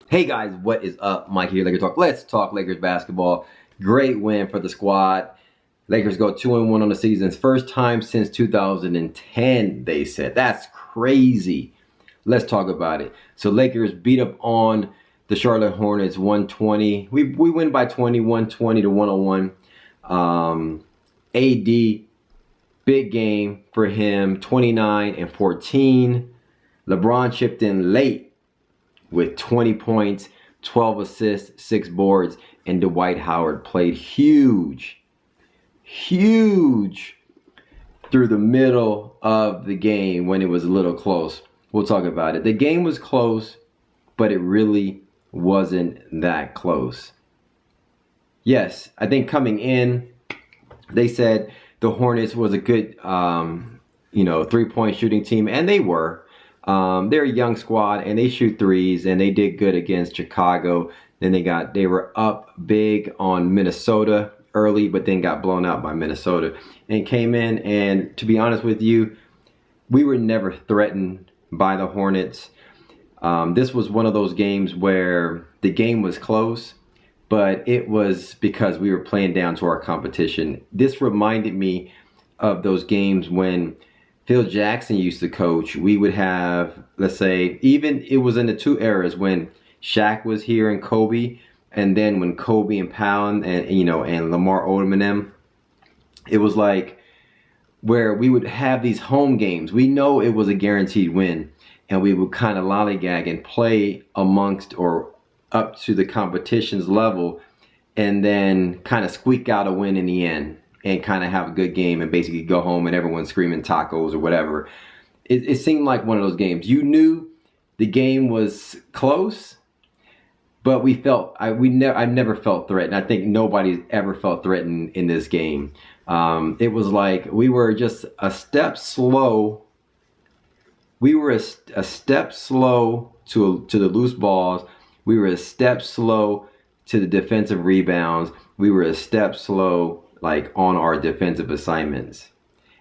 Hey guys, what is up? Mike here, Lakers Talk. Let's talk Lakers basketball. Great win for the squad. Lakers go 2-1 on the season. First time since 2010, they said. That's crazy. Let's talk about it. So Lakers beat up on the Charlotte Hornets 120. We win by 20, 120 to 101. AD, big game for him, 29 and 14. LeBron chipped in late with 20 points, 12 assists, 6 boards, and Dwight Howard played huge through the middle of the game when it was a little close. We'll talk about it. The game was close, but it really wasn't that close. Yes, I think coming in, they said the Hornets was a good, three-point shooting team, and they were. They're a young squad and they shoot threes and they did good against Chicago. Then they were up big on Minnesota early, but then got blown out by Minnesota and came in. And to be honest with you, we were never threatened by the Hornets. This was one of those games where the game was close, but it was because we were playing down to our competition. This reminded me of those games when Phil Jackson used to coach. We would have, let's say, even it was in the two eras when Shaq was here and Kobe, and then when Kobe and Powell and Lamar Odom and them, it was like where we would have these home games. We know it was a guaranteed win, and we would kind of lollygag and play amongst or up to the competition's level, and then kind of squeak out a win in the end and kind of have a good game and basically go home and everyone's screaming tacos or whatever. It seemed like one of those games. You knew the game was close, but I never felt threatened. I think nobody's ever felt threatened in this game. It was like we were just a step slow. We were a step slow to the loose balls. We were a step slow to the defensive rebounds. We were a step slow like on our defensive assignments.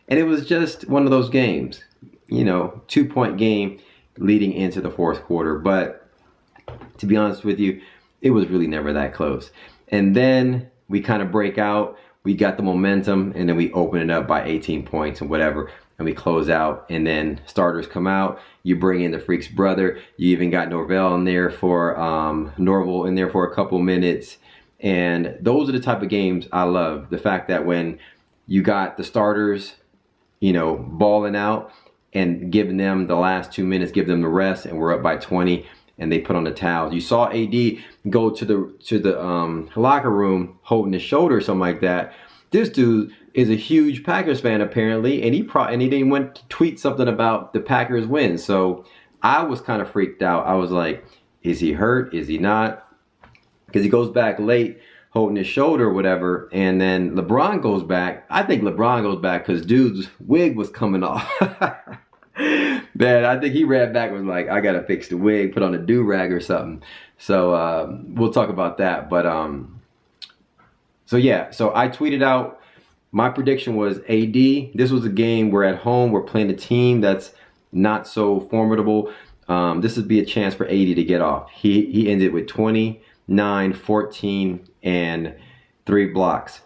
And it was just one of those games, 2-point game leading into the fourth quarter. But to be honest with you, it was really never that close. And then we kind of break out, we got the momentum, and then we open it up by 18 points and whatever, and we close out, and then starters come out. You bring in the Freak's brother. You even got Norvell in there for a couple minutes. And those are the type of games I love. The fact that when you got the starters, balling out and giving them the last 2 minutes, give them the rest, and we're up by 20, and they put on the towels. You saw AD go to the locker room holding his shoulder or something like that. This dude is a huge Packers fan apparently, and he then went to tweet something about the Packers win. So I was kind of freaked out. I was like, is he hurt? Is he not? Because he goes back late holding his shoulder or whatever, and then LeBron goes back. I think LeBron goes back because dude's wig was coming off. Man, I think he ran back and was like, I gotta fix the wig, put on a do-rag or something. So we'll talk about that. But so I tweeted out my prediction was AD. This was a game where at home we're playing a team that's not so formidable. This would be a chance for AD to get off. He ended with 29, 14, and 3 blocks.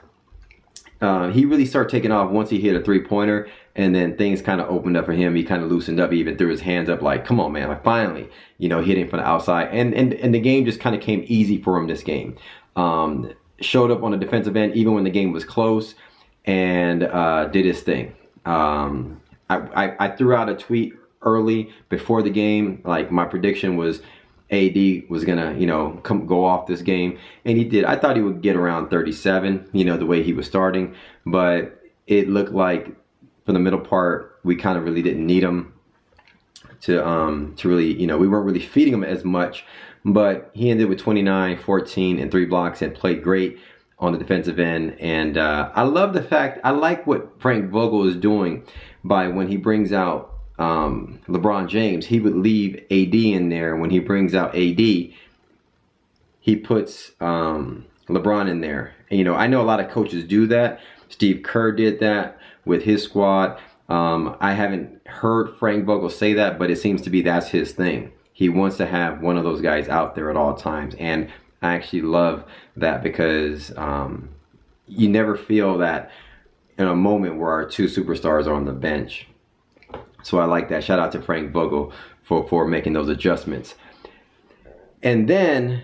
He really started taking off once he hit a three-pointer, and then things kind of opened up for him. He kind of loosened up, he even threw his hands up like, come on, man, like finally, hitting from the outside. And the game just kind of came easy for him this game. Showed up on the defensive end even when the game was close, and did his thing. I threw out a tweet early before the game, like my prediction was AD was gonna, go off this game, and he did. I thought he would get around 37, the way he was starting, but it looked like for the middle part we kind of really didn't need him to really, we weren't really feeding him as much. But he ended with 29, 14, and 3 blocks and played great on the defensive end. And I love the fact, I like what Frank Vogel is doing by when he brings out LeBron James, he would leave AD in there. When he brings out AD, he puts LeBron in there. And, I know a lot of coaches do that. Steve Kerr did that with his squad. I haven't heard Frank Vogel say that, but it seems to be that's his thing. he wants to have one of those guys out there at all times. And I actually love that because you never feel that in a moment where our two superstars are on the bench. So I like that. Shout out to Frank Vogel for making those adjustments. And then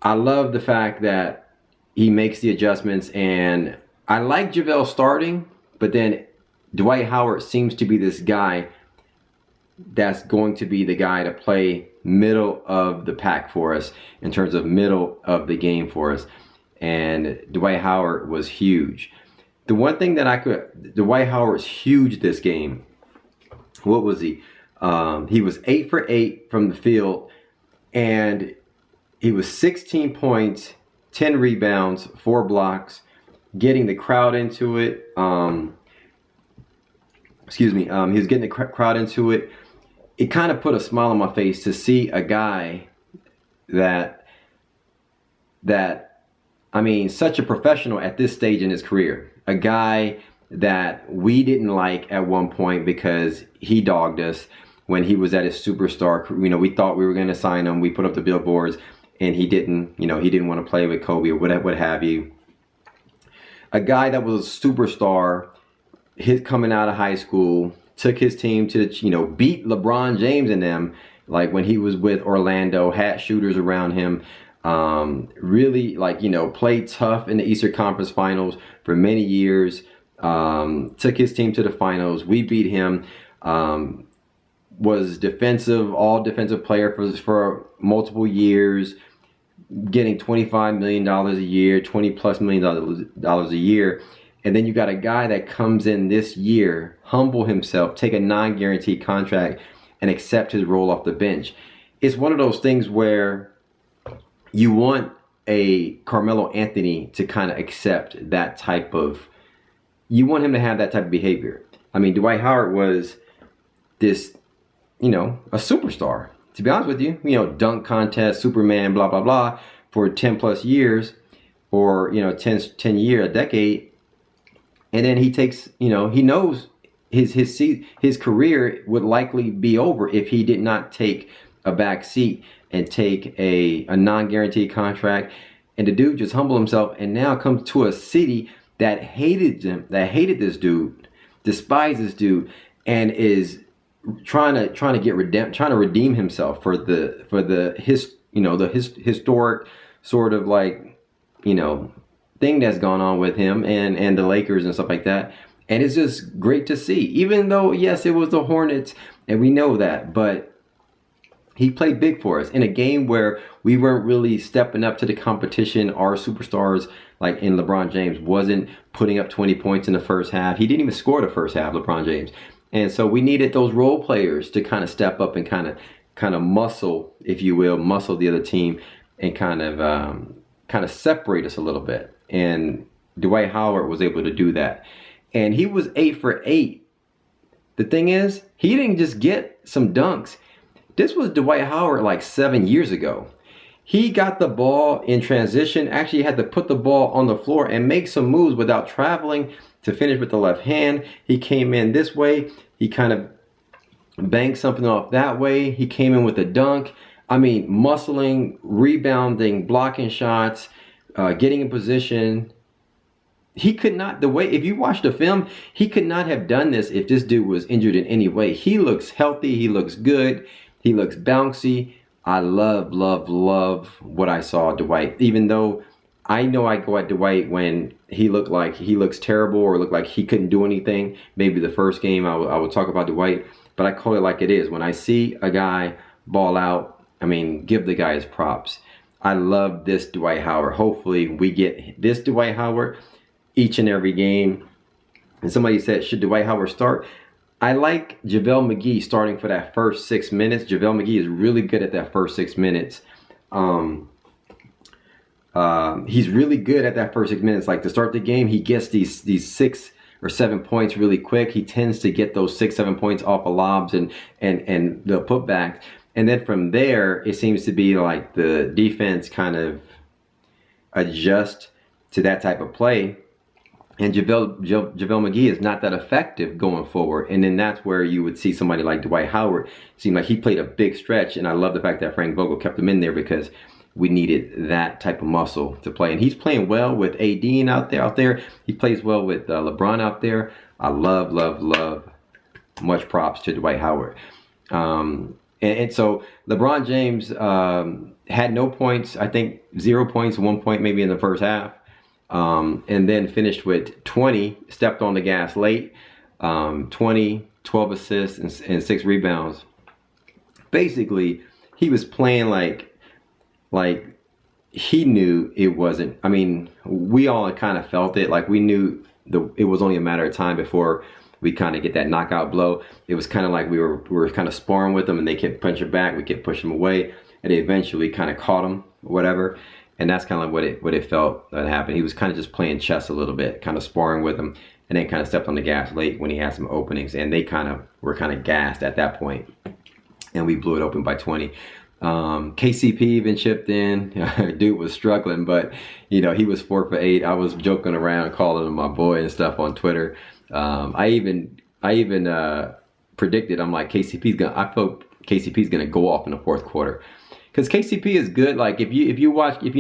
I love the fact that he makes the adjustments, and I like JaVale starting, but then Dwight Howard seems to be this guy that's going to be the guy to play middle of the pack for us in terms of middle of the game for us. And Dwight Howard was huge. The one thing that Dwight Howard's huge this game. What was he? He was 8 for 8 from the field, and he was 16 points, 10 rebounds, 4 blocks, getting the crowd into it. He was getting the crowd into it. It kind of put a smile on my face to see a guy that I mean, such a professional at this stage in his career. A guy that we didn't like at one point because he dogged us when he was at his superstar. You know, we thought we were going to sign him. We put up the billboards, and he didn't. You know, he didn't want to play with Kobe or what have you. A guy that was a superstar, coming out of high school, took his team to, you know, beat LeBron James and them, like when he was with Orlando, had shooters around him. Really, like, you know, played tough in the Eastern Conference Finals for many years. Took his team to the finals. We beat him. Was all defensive player for multiple years, getting $25 million a year, $20+ million a year. And then you got a guy that comes in this year, humble himself, take a non-guaranteed contract, and accept his role off the bench. It's one of those things where you want a Carmelo Anthony to kind of accept that type of, you want him to have that type of behavior. I mean, Dwight Howard was this, you know, a superstar. To be honest with you, you know, dunk contest, Superman, blah, blah, blah, for 10+ years, or, you know, 10 year, a decade. And then he takes, you know, he knows his career would likely be over if he did not take a back seat and take a non-guaranteed contract. And the dude just humbled himself and now comes to a city that hated him, that hated this dude, despised this dude, and is trying to redeem himself for the historic sort of, like, you know, thing that's gone on with him and the Lakers and stuff like that. And it's just great to see, even though, yes, it was the Hornets and we know that, but he played big for us in a game where we weren't really stepping up to the competition. Our superstars, like in LeBron James, wasn't putting up 20 points in the first half. He didn't even score the first half, LeBron James. And so we needed those role players to kind of step up and kind of muscle, if you will, muscle the other team and kind of separate us a little bit. And Dwight Howard was able to do that. And he was 8 for 8. The thing is, he didn't just get some dunks. This was Dwight Howard like 7 years ago. He got the ball in transition, actually had to put the ball on the floor and make some moves without traveling to finish with the left hand. He came in this way. He kind of banked something off that way. He came in with a dunk. I mean, muscling, rebounding, blocking shots, getting in position. He could not, if you watch the film, he could not have done this if this dude was injured in any way. He looks healthy. He looks good. He looks bouncy. I love what I saw Dwight. Even though I know I go at Dwight when he looked like he looks terrible or looked like he couldn't do anything. Maybe the first game I will talk about Dwight, but I call it like it is. When I see a guy ball out, I mean, give the guy his props. I love this Dwight Howard. Hopefully we get this Dwight Howard each and every game. And somebody said, should Dwight Howard start? I like JaVale McGee starting for that first 6 minutes. JaVale McGee is really good at that first 6 minutes. He's really good at that first 6 minutes. Like, to start the game, he gets these 6 or 7 points really quick. He tends to get those 6-7 points off of lobs and the putbacks. And then from there, it seems to be like the defense kind of adjust to that type of play. And JaVale McGee is not that effective going forward. And then that's where you would see somebody like Dwight Howard. Seemed like he played a big stretch. And I love the fact that Frank Vogel kept him in there because we needed that type of muscle to play. And he's playing well with AD out there. He plays well with LeBron out there. I love, love, love. Much props to Dwight Howard. And so LeBron James had no points. I think 0 points, 1 point maybe in the first half. And then finished with 20, stepped on the gas late, 20, 12 assists, and 6 rebounds. Basically, he was playing like he knew it wasn't. I mean, we all kind of felt it. Like we knew it was only a matter of time before we kind of get that knockout blow. It was kind of like we were kind of sparring with them, and they kept punching back. We kept pushing them away, and they eventually kind of caught him, whatever. And that's kind of like what it felt that happened. He was kind of just playing chess a little bit, kind of sparring with him, and then kind of stepped on the gas late when he had some openings, and they kind of were kind of gassed at that point, and we blew it open by 20. KCP even chipped in. Dude was struggling, but you know, he was 4 for 8. I was joking around, calling him my boy and stuff on Twitter. I even predicted, I'm like, I felt KCP's gonna go off in the fourth quarter. Because KCP is good. Like if you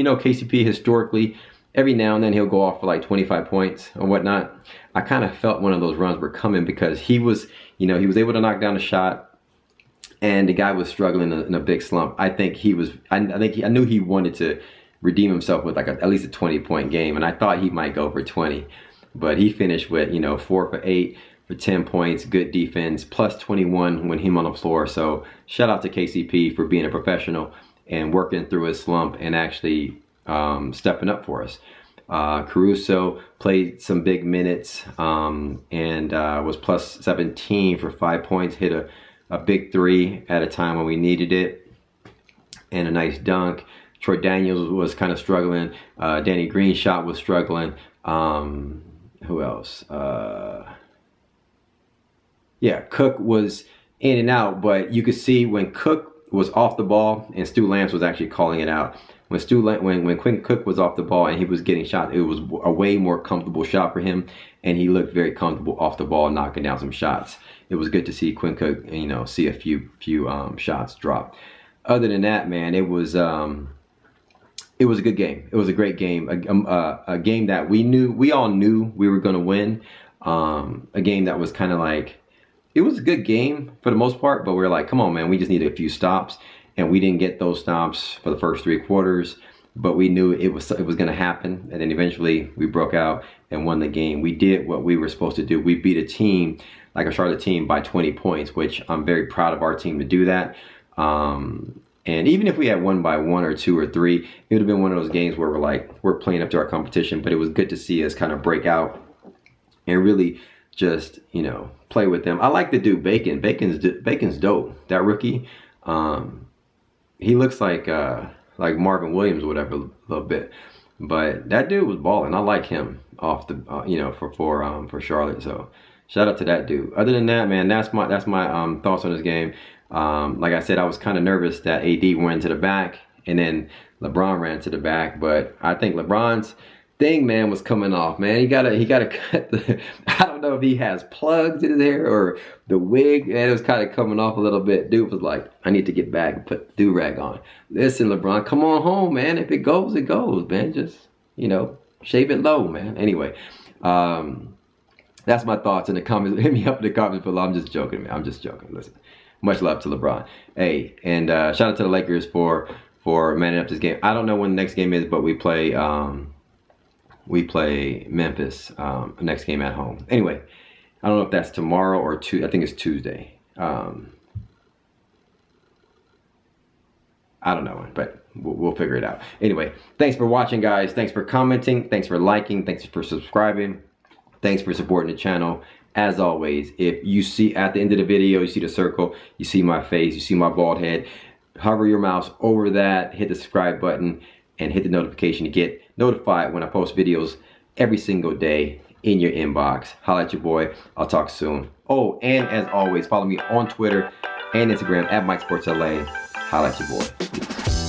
know KCP historically, every now and then he'll go off for like 25 points or whatnot. I kind of felt one of those runs were coming because he was able to knock down a shot, and the guy was struggling in a big slump. I knew he wanted to redeem himself with like at least a 20-point game, and I thought he might go for 20, but he finished with 4 for 8. For 10 points, good defense, plus 21 when him on the floor. So shout out to KCP for being a professional and working through his slump and actually stepping up for us. Caruso played some big minutes and was plus 17 for 5 points, hit a big 3 at a time when we needed it, and a nice dunk. Troy Daniels was kind of struggling. Danny Green's shot was struggling. Who else? Yeah, Cook was in and out, but you could see when Cook was off the ball, and Stu Lance was actually calling it out. When Quinn Cook was off the ball and he was getting shot, it was a way more comfortable shot for him, and he looked very comfortable off the ball, knocking down some shots. It was good to see Quinn Cook, see a few shots drop. Other than that, man, it was a good game. It was a great game, a game that we all knew we were going to win. A game that was kind of like. It was a good game for the most part, but we were like, come on, man, we just needed a few stops, and we didn't get those stops for the first 3 quarters, but we knew it was going to happen, and then eventually we broke out and won the game. We did what we were supposed to do. We beat a team, like a Charlotte team, by 20 points, which I'm very proud of our team to do that. And even if we had won by 1 or 2 or 3, it would have been one of those games where we're playing up to our competition, but it was good to see us kind of break out and really just, play with them. I like the dude Bacon. Bacon's dope. That rookie, he looks like Marvin Williams or whatever a little bit, but that dude was balling. I like him off the for Charlotte. So shout out to that dude. Other than that, man, that's my thoughts on this game. Like I said, I was kind of nervous that AD went to the back and then LeBron ran to the back, but I think LeBron's thing, man, was coming off, man. He gotta cut the, I don't know if he has plugs in his hair or the wig, and it was kind of coming off a little bit. Dude was like, I need to get back and put the do-rag on. Listen, LeBron, come on home, man. If it goes, it goes, man. Just, shave it low, man. Anyway, that's my thoughts in the comments. Hit me up in the comments below. I'm just joking, man. I'm just joking. Listen, much love to LeBron. Hey, and shout out to the Lakers for manning up this game. I don't know when the next game is, but we play Memphis next game at home. Anyway, I don't know if that's tomorrow or I think it's Tuesday. I don't know, but we'll figure it out. Anyway, thanks for watching, guys. Thanks for commenting. Thanks for liking. Thanks for subscribing. Thanks for supporting the channel. As always, if you see at the end of the video, you see the circle, you see my face, you see my bald head, hover your mouse over that, hit the subscribe button, and hit the notification to get notified when I post videos every single day in your inbox. Holla at your boy. I'll talk soon. Oh, and as always, follow me on Twitter and Instagram at MikeSportsLA. Holla at your boy. Peace.